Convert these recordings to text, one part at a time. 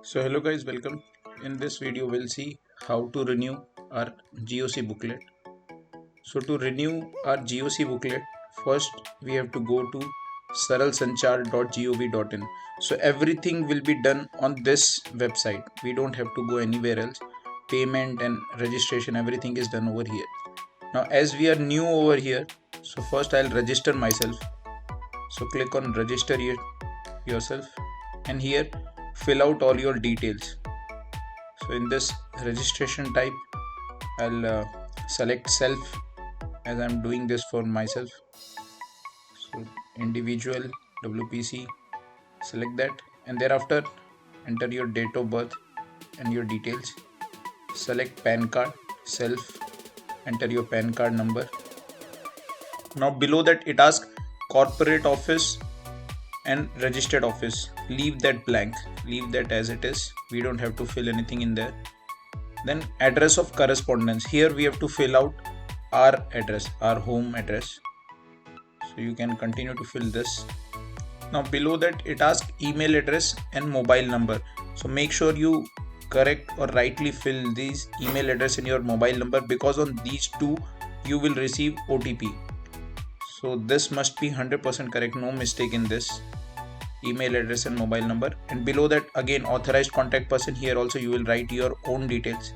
So hello guys, welcome. In this video we'll see how to renew our GOC booklet. So to renew our GOC booklet, first we have to go to saralsanchar.gov.in. So everything will be done on this website. We don't have to go anywhere else. Payment and registration, everything is done over here. Now as we are new over here, so first I'll register myself. So click on register yourself, and here fill out all your details. So in this registration type, I'll select self, as I'm doing this for myself. So individual, WPC, select that, and thereafter enter your date of birth and your details. Select PAN card, self, enter your PAN card number. Now below that it asks corporate office and registered office. Leave that blank, leave that as it is. We don't have to fill anything in there. Then address of correspondence, here we have to fill out our address, our home address. So you can continue to fill this. Now below that it asks email address and mobile number. So make sure you correct or rightly fill these email address and your mobile number, because on these two you will receive OTP. So this must be 100% correct, no mistake in this. Email address and mobile number. And below that again authorized contact person, here also you will write your own details.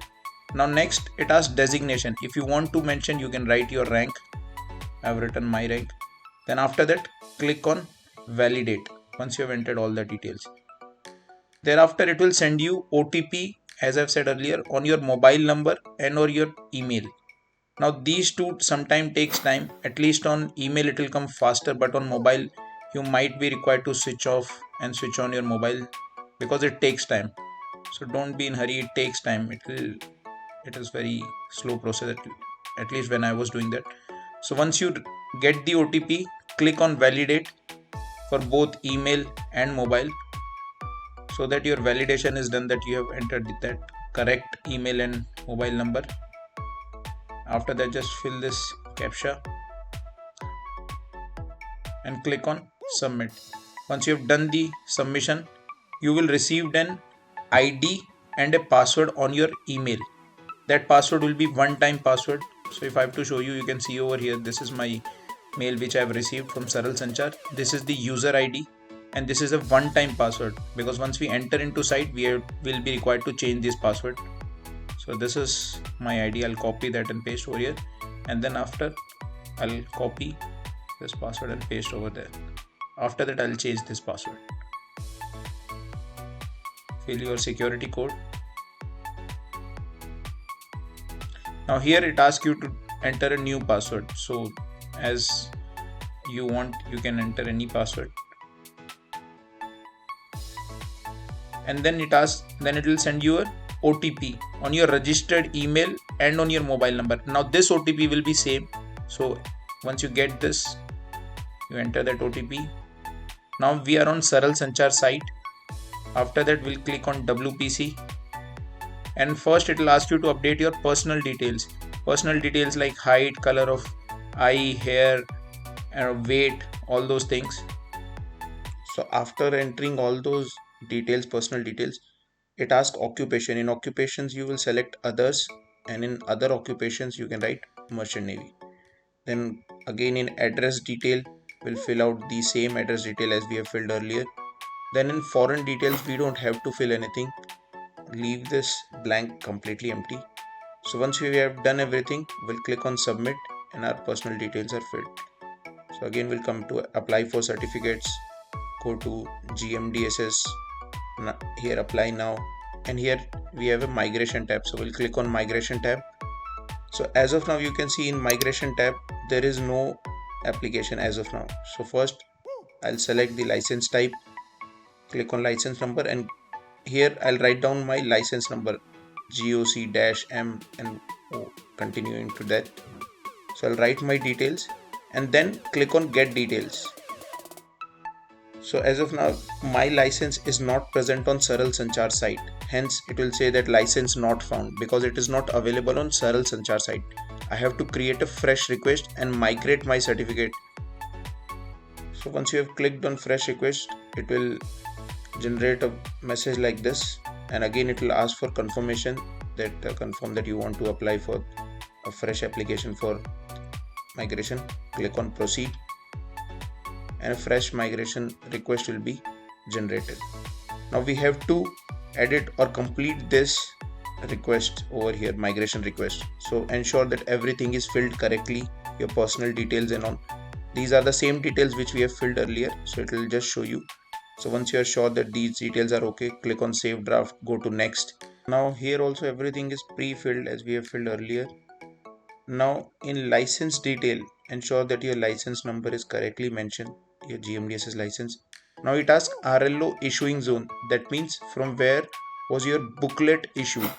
Now next it asks designation. If you want to mention, you can write your rank. I have written my rank. Then after that click on validate once you have entered all the details. Thereafter it will send you OTP, as I've said earlier, on your mobile number and or your email. Now these two sometimes takes time. At least on email it will come faster, but on mobile you might be required to switch off and switch on your mobile, because it takes time. So don't be in hurry, it takes time. It is very slow process, at least when I was doing that. So once you get the OTP, click on validate for both email and mobile, so that your validation is done, that you have entered that correct email and mobile number. After that just fill this CAPTCHA and click on submit. Once you have done the submission, you will receive an ID and a password on your email. That password will be one-time password. So if I have to show you, you can see over here, this is my mail which I have received from Saral Sanchar. This is the user ID and this is a one-time password, because once we enter into site we will be required to change this password. So this is my ID, I'll copy that and paste over here, and then after I'll copy this password and paste over there. After that I'll change this password. Fill your security code. Now here it asks you to enter a new password. So as you want, you can enter any password. And then it will send you a OTP on your registered email and on your mobile number. Now this OTP will be same. So once you get this, you enter that OTP. Now we are on Saral Sanchar site. After that we'll click on WPC, and first it will ask you to update your personal details. Personal details like height, color of eye, hair, and weight, all those things. So after entering all those details, personal details, it asks occupation. In occupations you will select others, and in other occupations you can write merchant navy. Then again in address detail, we'll fill out the same address detail as we have filled earlier. Then in foreign details we don't have to fill anything, leave this blank completely empty. So once we have done everything, we'll click on submit and our personal details are filled. So again we'll come to apply for certificates, go to GMDSS, here apply now, and here we have a migration tab. So we'll click on migration tab. So as of now you can see in migration tab there is no application as of now. So first I'll select the license type, click on license number, and here I'll write down my license number, GOC-M, and continuing to that. So I'll write my details and then click on get details. So as of now my license is not present on Saral Sanchar site, hence it will say that license not found, because it is not available on Saral Sanchar site. I have to create a fresh request and migrate my certificate. So once you have clicked on fresh request, it will generate a message like this. and again it will ask for confirmation that confirm that you want to apply for a fresh application for migration. Click on proceed and a fresh migration request will be generated. Now we have to edit or complete this request over here, migration request. So ensure that everything is filled correctly, your personal details and all. These are the same details which we have filled earlier, so it will just show you. So once you are sure that these details are okay, click on save draft, go to next. Now here also everything is pre-filled as we have filled earlier. Now in license detail, ensure that your license number is correctly mentioned, your GMDSS license. Now it asks RLO issuing zone, that means from where was your booklet issued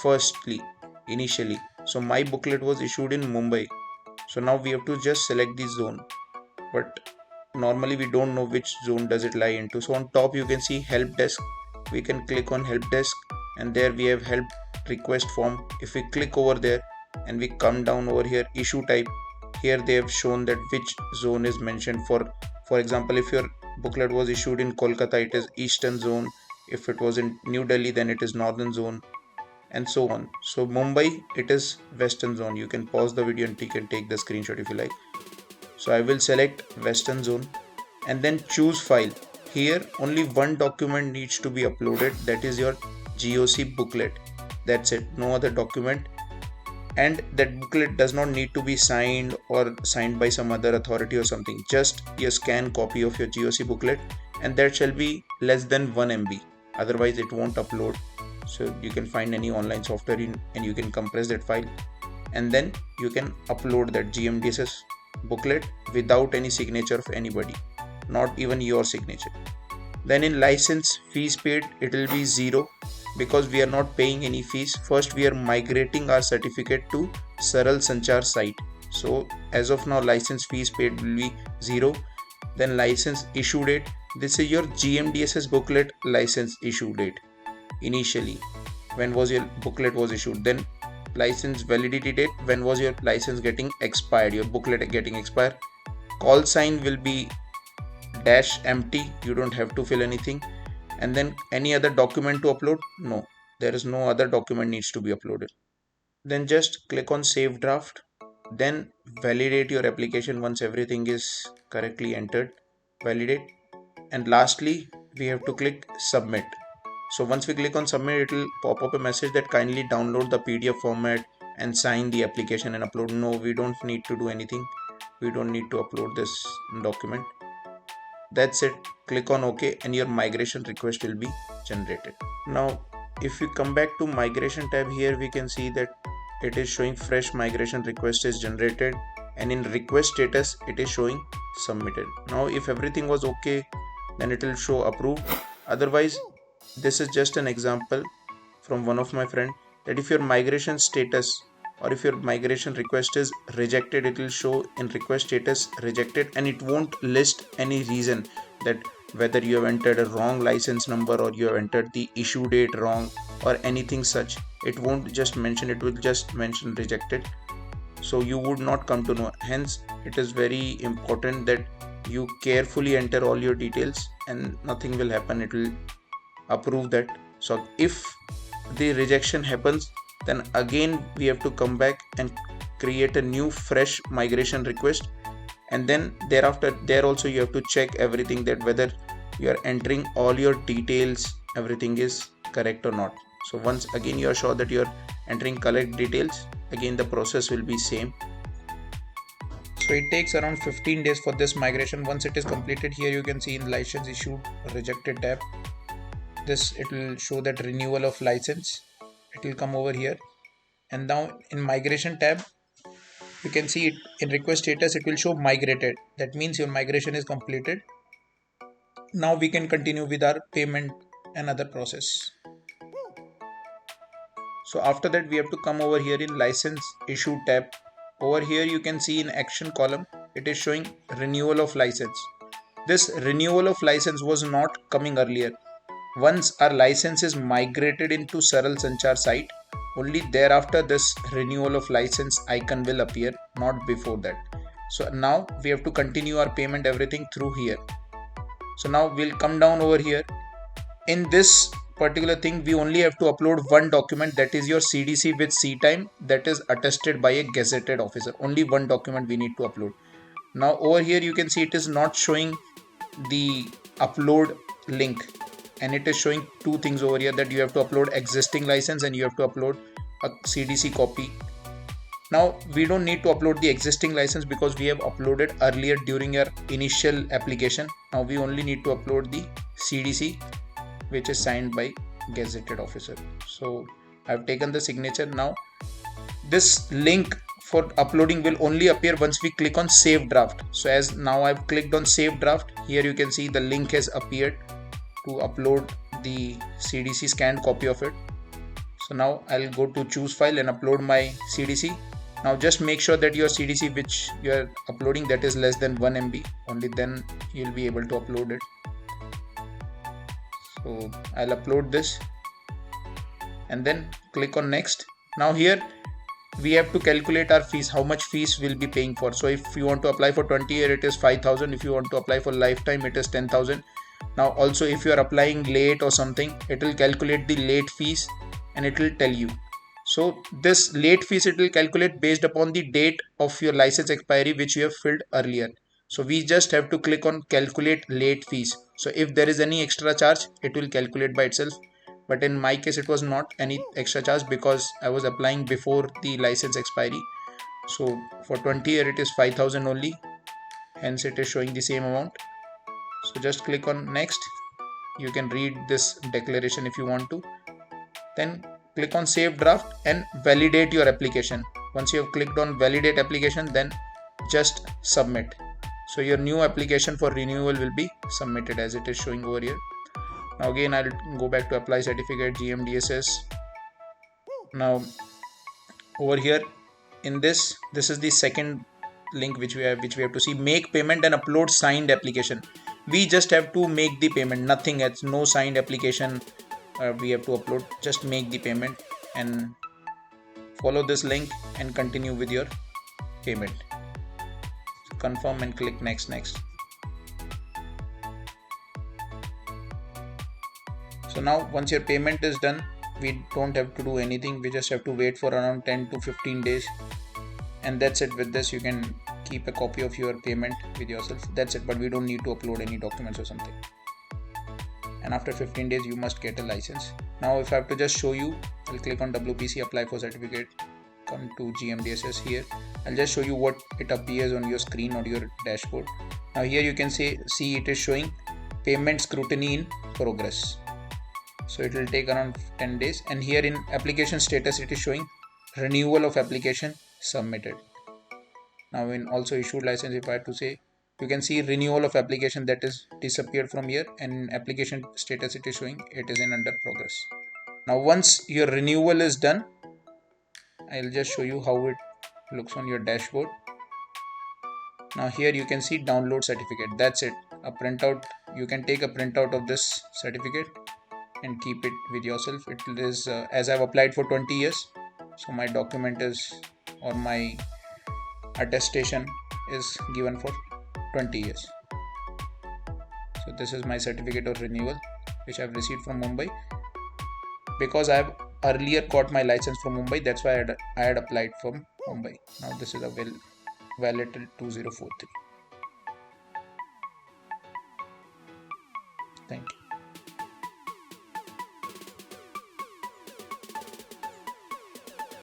firstly, initially. So my booklet was issued in Mumbai. So now we have to just select the zone, but normally we don't know which zone does it lie into. So on top you can see help desk. We can click on help desk and there we have help request form. If we click over there and we come down over here, issue type, here they have shown that which zone is mentioned. For example, if your booklet was issued in Kolkata, it is Eastern zone. If it was in New Delhi, then it is Northern zone, and so on. So Mumbai, it is Western zone. You can pause the video and you can take the screenshot if you like. So I will select Western zone and then choose file. Here only one document needs to be uploaded, that is your GOC booklet. That's it, no other document. And that booklet does not need to be signed or signed by some other authority or something. Just a scan copy of your GOC booklet, and that shall be less than 1 MB. Otherwise it won't upload. So you can find any online software and you can compress that file, and then you can upload that GMDSS booklet without any signature of anybody, not even your signature. Then in license fees paid, it will be 0 because we are not paying any fees. First we are migrating our certificate to 𝗕𝗢𝗘𝗧 site. So as of now license fees paid will be 0. Then license issue date, this is your GMDSS booklet license issue date initially, when was your booklet was issued. Then license validity date, when was your license getting expired, your booklet getting expired. Call sign will be dash empty, you don't have to fill anything. And then any other document to upload, no, there is no other document needs to be uploaded. Then just click on save draft, then validate your application once everything is correctly entered, validate. And lastly we have to click submit. So once we click on submit, it will pop up a message that kindly download the PDF format and sign the application and upload. No, we don't need to do anything. We don't need to upload this document. That's it. Click on OK and your migration request will be generated. Now if we come back to migration tab, here we can see that it is showing fresh migration request is generated, and in request status it is showing submitted. Now if everything was okay, then it will show approved. Otherwise, this is just an example from one of my friend, that if your migration status or if your migration request is rejected, it will show in request status rejected, and it won't list any reason, that whether you have entered a wrong license number or you have entered the issue date wrong or anything such. It won't just mention, it will just mention rejected. So you would not come to know. Hence it is very important that you carefully enter all your details and nothing will happen, it will approve that. So if the rejection happens, then again we have to come back and create a new fresh migration request, and then thereafter there also you have to check everything, that whether you are entering all your details, everything is correct or not. So once again you are sure that you are entering correct details, again the process will be same. So it takes around 15 days for this migration. Once it is completed, here you can see in license issued rejected tab, this it will show that renewal of license, it will come over here. And now in migration tab you can see it in request status, it will show migrated. That means your migration is completed. Now we can continue with our payment and other process. So after that we have to come over here in license issue tab. Over here you can see in action column it is showing renewal of license. This renewal of license was not coming earlier. Once our license is migrated into 𝗕𝗢𝗘𝗧 site, only thereafter this renewal of license icon will appear, not before that. So now we have to continue our payment everything through here. So now we'll come down over here. In this particular thing, we only have to upload one document, that is your CDC with C-time, that is attested by a gazetted officer. Only one document we need to upload. Now over here you can see it is not showing the upload link, and it is showing two things over here, that you have to upload existing license and you have to upload a CDC copy. Now we don't need to upload the existing license because we have uploaded earlier during your initial application. Now we only need to upload the CDC which is signed by gazetted officer. So I've taken the signature. Now this link for uploading will only appear once we click on save draft. So as now I've clicked on save draft, here you can see the link has appeared to upload the CDC scanned copy of it. So now I'll go to choose file and upload my CDC. Now just make sure that your CDC which you are uploading, that is less than 1 MB, only then you'll be able to upload it. So I'll upload this and then click on next. Now here we have to calculate our fees, how much fees we'll be paying for. So if you want to apply for 20 year, it is 5,000. If you want to apply for lifetime, it is 10,000. Now also if you are applying late or something, it will calculate the late fees and it will tell you. So this late fees it will calculate based upon the date of your license expiry which you have filled earlier. So we just have to click on calculate late fees. So if there is any extra charge, it will calculate by itself. But in my case, it was not any extra charge because I was applying before the license expiry. So for 20 year, it is 5,000 only. Hence it is showing the same amount. So just click on next. You can read this declaration if you want to. Then click on save draft and validate your application. Once you have clicked on validate application, then just submit. So your new application for renewal will be submitted as it is showing over here. Now again I'll go back to apply certificate GMDSS. Now over here in this is the second link which we have to see, make payment and upload signed application. We just have to make the payment, nothing else, no signed application we have to upload. Just make the payment and follow this link and continue with your payment. So confirm and click next. So now once your payment is done, we don't have to do anything. We just have to wait for around 10 to 15 days and that's it. With this you can keep a copy of your payment with yourself. That's it, but we don't need to upload any documents or something. And after 15 days you must get a license. Now if I have to just show you, I'll click on WPC, apply for certificate, come to GMDSS. Here I'll just show you what it appears on your screen or your dashboard. Now here you can see it is showing payment scrutiny in progress. So it will take around 10 days, and here in application status it is showing renewal of application submitted. Now in also issued license, if I have to say, you can see renewal of application that is disappeared from here, and in application status it is showing it is in under progress. Now once your renewal is done, I'll just show you how it looks on your dashboard. Now here you can see download certificate. That's it, a printout. You can take a printout of this certificate and keep it with yourself. It is as I've applied for 20 years, so my document is, or my attestation is given for 20 years. So this is my certificate of renewal which I've received from Mumbai. Because I've earlier got my license from Mumbai, that's why I had applied from Mumbai. Now this is a valid till 2043. Thank you.